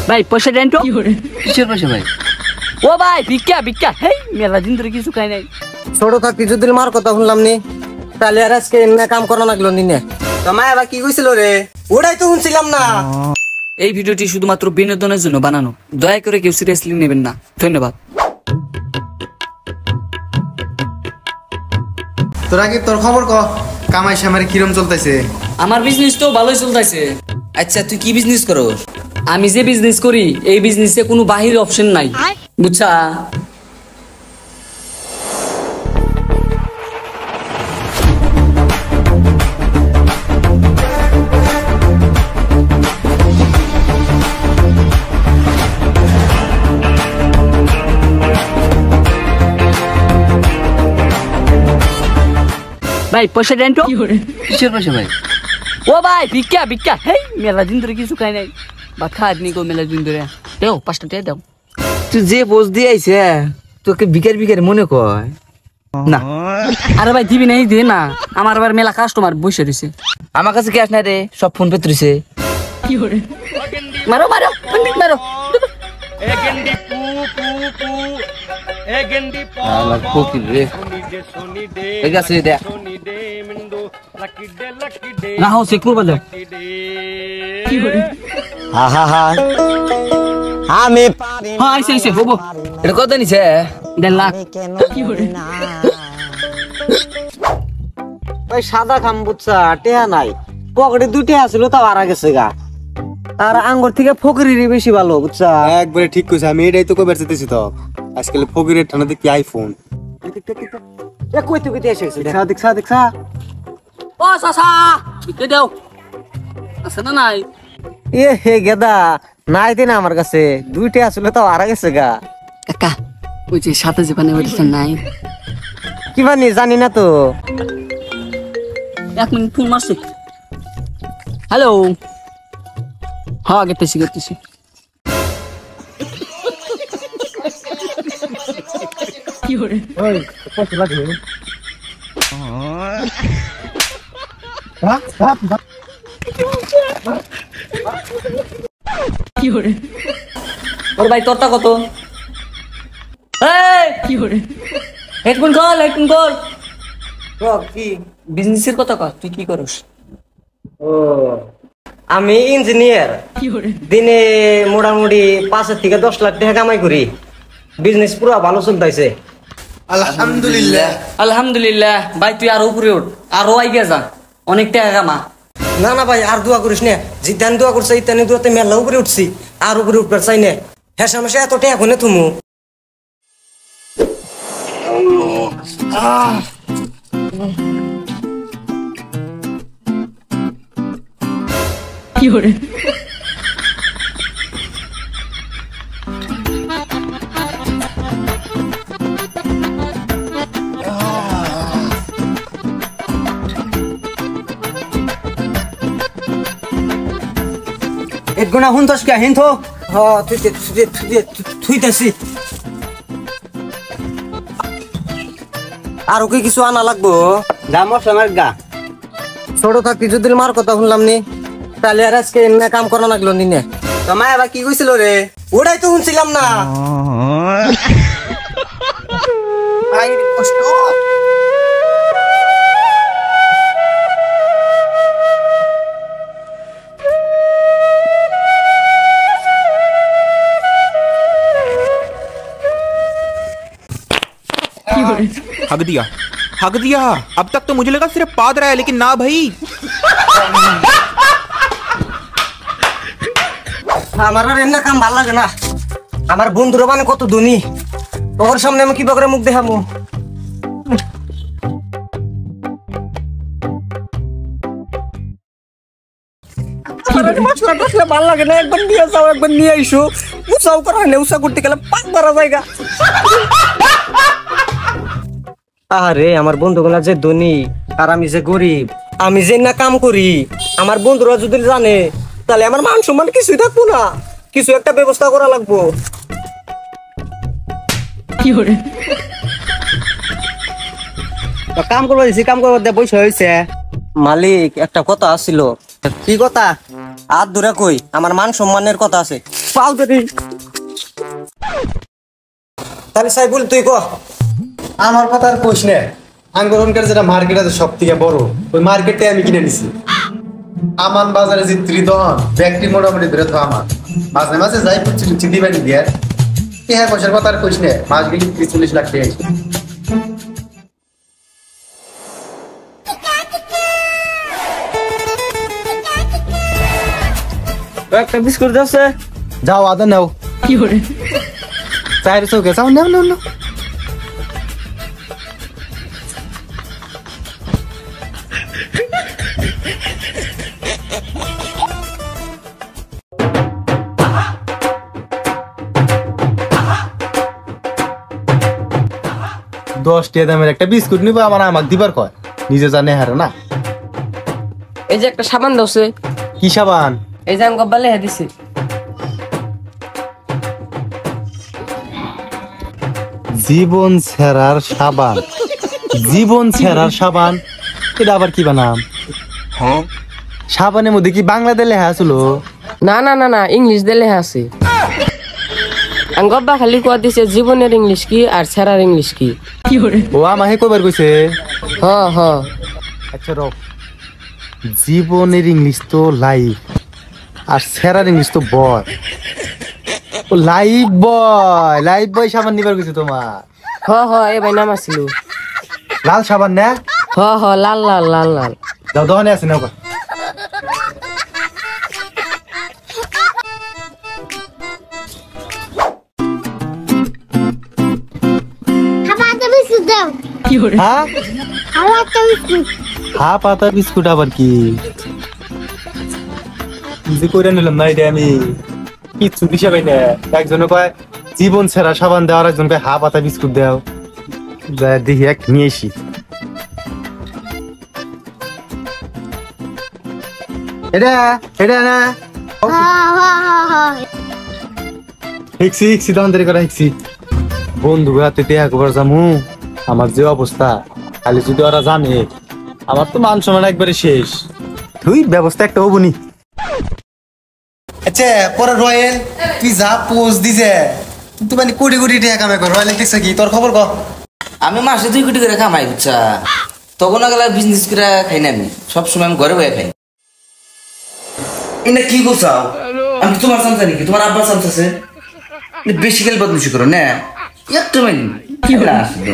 ভাই পয়সা দেন তো। কিসের পয়সা ভাই? ও ভাই ভিক্ষা ভিক্ষা। হেই মেলা দিন ধরে কিছু খাই নাই। ছোট থাকতে যদি মার কথা শুনলাম নি, তাহলে আর আজকে এমনি কাম করা লাগলো নি। তোমায় আবার কি কইছিল রে? ওটাই তো শুনছিলাম না। এই ভিডিওটি শুধুমাত্র বিনোদনের জন্য বানানো, দয়া করে কেউ সিরিয়াসলি নেবেন না। ধন্যবাদ। তোরা কি তোর খবর ক, কামাই সামারি কিরম চলতেছে? আমার বিজনেস তো ভালোই চলতেছে। আচ্ছা তুই কি বিজনেস করস? আমি যে বিজনেস করি এই বিজনেসে কোনো বাহির অপশন নাই, বুঝছা? ভাই পয়সা দেন তো। কিসের পয়সা ভাই? ও ভাই ভিক্ষা ভিক্ষা। হেই মেলা দিন ধরে কিছু খাই নাই, ভাত খাওয়ানি গো মেলা দিন ধরে। দেও 5টা টাকা দাও। তুই যে পোজ দিয়ে আইছে তোকে বিকার বিকার মনে কয় না। আরে ভাই দিবি নাই, দে না। আমার আবার মেলা কাস্টমার বসে রয়েছে। আমার কাছে ক্যাশ নাই রে, সব ফোন পে তুইছে। মারো মারো পন্ডিত মারো। আমার ফকির রে। এই গাছে দে। রাহো চেক করবা দাও। আমি পারি হ্যাঁ আইছে আইছে হবো। এটা কত নিছে? 1.5 লাখ। ওই সাদা খাম বুঝছা, টেহা নাই পকেটে 2 টেহা ছিল, তাও আরা গেছে গা। আর আঙ্গুর থেকে ফকিরেরই বেশি ভালো, বুঝছা? একবারে ঠিক কইছ, আমি এটাই তো কইবার চাইতেছি। তো আজকাল ফকিরের ঠান্ডাতে কি আইফোন এ কইতে কইতে এসে গেছে। দেখা দেখছা দেখছা। ও সাসা কে দাও। আছে না নাই? এ হে গেদা, নাই দিন আমার কাছে 2 টেহা ছিল, তাও আরা গেছে গা। কাকা ওই যে সাথে যে পানি ওইটা নাই। কি বানি জানি না তো। 1 মিনিট ফোন মারছে। হ্যালো। হ্যাঁ গেতেছি গেতেছি। কি হরে? ওই কত লাগে? কি হরে? ওর ভাই তোরটা কত? এই কি হরে? Headphone call headphone call. কি বিজনেসের কথা কর, তুই কি করস? ও আমি ইঞ্জিনিয়ার। দিনে মোটামুটি 5 থেকে 10 লাখ টাকা কামাই করি। বিজনেস পুরো ভালো চলতেছে আলহামদুলিল্লাহ। আলহামদুলিল্লাহ। ভাই তুই আরো উপরে উঠ, আরো আইগা যা, অনেক টাকা কামা। না না ভাই, আর দোয়া করিস না। জিতান দোয়া করছে, ইতানি দোয়াতে মেলা উপরে উঠছি, আর উপরে উঠবার চাই না। হ্যাঁ সমস্যা এত টাকা কোনে তুমি? কি হরে? এক গুণা হুনতস কে হিন থো। হ্যাঁ থুইতেছি। আর ওকে কিছু আনা লাগবো? গা মশলার গা। ছোট থাকতে যদি মার কথা শুনলাম নি, তাহলে আর আজকে এমনি কাম করা লাগলো নি। তোমায় আবার কি কইছিল রে? ওটাই তো শুনছিলাম না। ভাই কষ্ট। हक दिया। अब तक तो मुझे लगा सिर्फ पाद रहा है, लेकिन ना भाई। আমার আর এমনি কাম ভালো লাগে না। আমার বন্ধুরা মানে কত ধনী, ওর সামনে আমি কি করে মুখ দেখাবো? ভালো লাগে না। একবার নিয়ে যাও, একবার নিয়ে আইসো। উৎসাহ করা হয় না, উৎসাহ করতে গেলে 5 বারা জায়গা। আরে আমার বন্ধুগুলা যে ধনী আর আমি যে গরিব, আমি যে না কাম করি, আমার বন্ধুরা যদি জানে তাহলে আমার মান সম্মান কিছুই থাকবো না। কিছু একটা ব্যবস্থা করা লাগবো। কি হরে? কাম করবো দিছি, কাম করবো দে বসে হয়েছে। মালিক একটা কথা আছিল। কি কথা? আর দূরে কই, আমার মান সম্মানের কথা আছে। পাও ধরি তাহলে সাইফুল তুই ক আমার কথা আর কোশ নে আঙ্গরনকার যেটা মার্কেট আছে সব থেকে বড় ওই মার্কেটে আমি কিনে নিছি আমান বাজারে যে ত্রিদন ব্যক্তি মোটামুটি ধরে তো আমার মাঝে মাঝে যাই করছি দিবানি দিয়ে হ্যাঁ পয়সার কথা আর কোশ নে মাস গেলি 30-40 লাখ টাকা আইছে। একটা বিস্কুট আছে যাও আদা নাও কি করে চায়ের চৌকে যাও নাও নাও নাও 10 টাকা দামের একটা বিস্কুট নিবো আমার আমাকে দিবার কয় নিজে জানে হারে না এই যে একটা সাবান দছে কি সাবান এই যে আমি গব্বালে হে দিছি জীবন ছেড়ার সাবান জীবন ছেড়ার সাবান এটা আবার কি বানাম সাবানের মধ্যে কি বাংলাতে লেখা আছিল না না না না ইংলিশ দিলে আছে আমি গব্বা খালি কোয়া দিছে জীবনের ইংলিশ কি আর ছেড়ার ইংলিশ কি কি করে ও আমাকে কবার কইছে হ হ আচ্ছা রক জীবনের ইংলিশ তো লাইফ আর ছেড়ার ইংলিশ তো বয় ও লাইফ বয় সাবান নিবার কইছে তোমার হ হ এ ভাই নাম আছিল লাল সাবান না হ হ লাল লাল লাল লাল যাও দোকানে আছে নাও কি করে হ্যাঁ হা পাতা বিস্কুট আবার কি যে করে নিলাম না এটা আমি কিচ্ছু দিশা পাই না একজনে কয় জীবন ছেড়া সাবান দেওয়ার একজন কয় হা পাতা বিস্কুট দাও যা দেখি এক নিয়ে এসি এটা এটা না হিক্সি দোকান থেকে করা হিক্সি বন্ধু হাতে টেহা কবার যামু আমার যে অবস্থা খালি যদি ওরা জানে আমার তো মান সম্মান একবারে শেষ তুই ব্যবস্থা একটা হবনি আচ্ছা পরে রয়েল তুই যা পোজ দিছে তুই মানে কোটি কোটি টাকা কামাই কর রয়েল দেখছ কি তোর খবর ক আমি মাসে 2 কোটি করে কামাই বুঝছা তখন গেলা বিজনেস করে খাই না আমি সবসময় আমি ঘরে বসে খাই এটা কি গোছাও আমি তোমার চামচা নাকি তোমার আব্বার চামচা আছে বেশি গেলে বদমাশি করো না একটু মানে কি বলে আসবে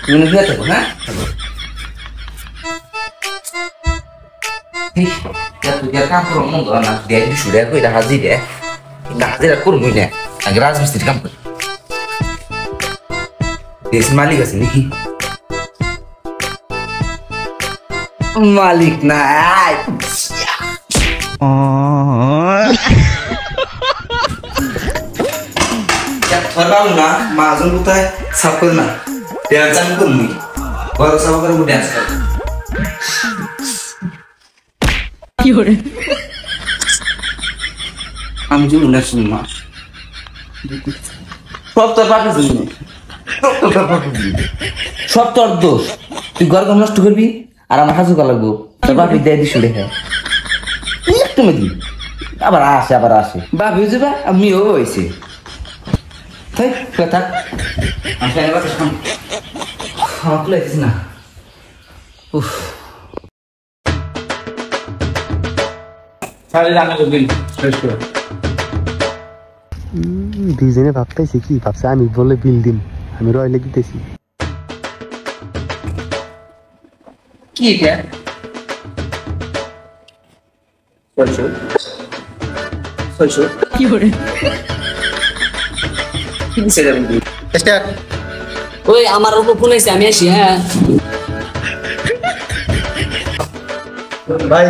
তুমি বিয়ে থাকো হ্যাঁ কাম করো মন্দ না দিয়ে শুরু করে এটা হাজিরে হাজিরা করবই না আগে রাজমিস্ত্রির কাম করি দেশ মালিক আছে নাকি মালিক না বাবু না মাজন কোথায় সাফ করে না ড্যান্স আমি করবি ঘর সাফ করে ড্যান্স কর কি করে আমি যদি না শুনি না সব তোর বাপের জন্য সব তোর দোষ তুই ঘর ঘর নষ্ট করবি আর আমার হাজু লাগবো তোর বাপি দেয় দিস দেখে একটু মেদি আবার আসে বাপি যাবা আমিও হয়েছে থাক কথা আমি ফেলে কথা শুন খাওয়া তো লাগছিস না উফ সাড়ে রান্না করবি শেষ করে দুইজনে ভাবতেছি কি ভাবছে আমি বলে বিল দিম আমি রয়লে দিতেছি কি এটা কি করে ওই আমার উপর ফোন আছে আমি আসি হ্যাঁ ভাই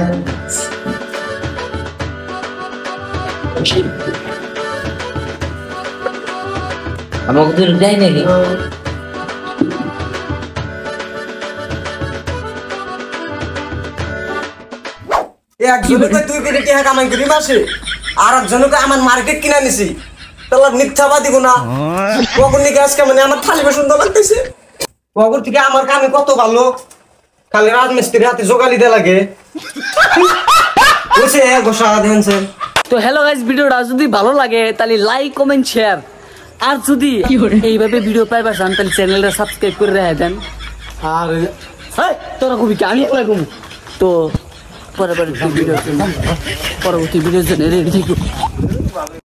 আমাকে তো দেয় নাকি একজনকে 2 কোটি টাকা কামাই করি মাসে আর একজনকে আমার মার্কেট কিনা নিছি তাহলে মিথ্যাবাদী গুনা কখন নাকি আজকে মানে আমার থালি বাসন তো লাগতেছে কখন থেকে আমার কামে কত ভালো খালি রাজমিস্ত্রির হাতে জোগালি দে লাগে বুঝছে গোসা দেনছে তো হ্যালো গাইস, ভিডিওটা যদি ভালো লাগে তাহলে লাইক কমেন্ট শেয়ার, আর যদি এইভাবে ভিডিও পাইবার চান তাহলে চ্যানেলটা সাবস্ক্রাইব করে রেখে দেন। আর হ্যাঁ তোরা কবি কি আমি একলা কমু? তো পরবর্তী ভিডিওর জন্য রেডি থাকো।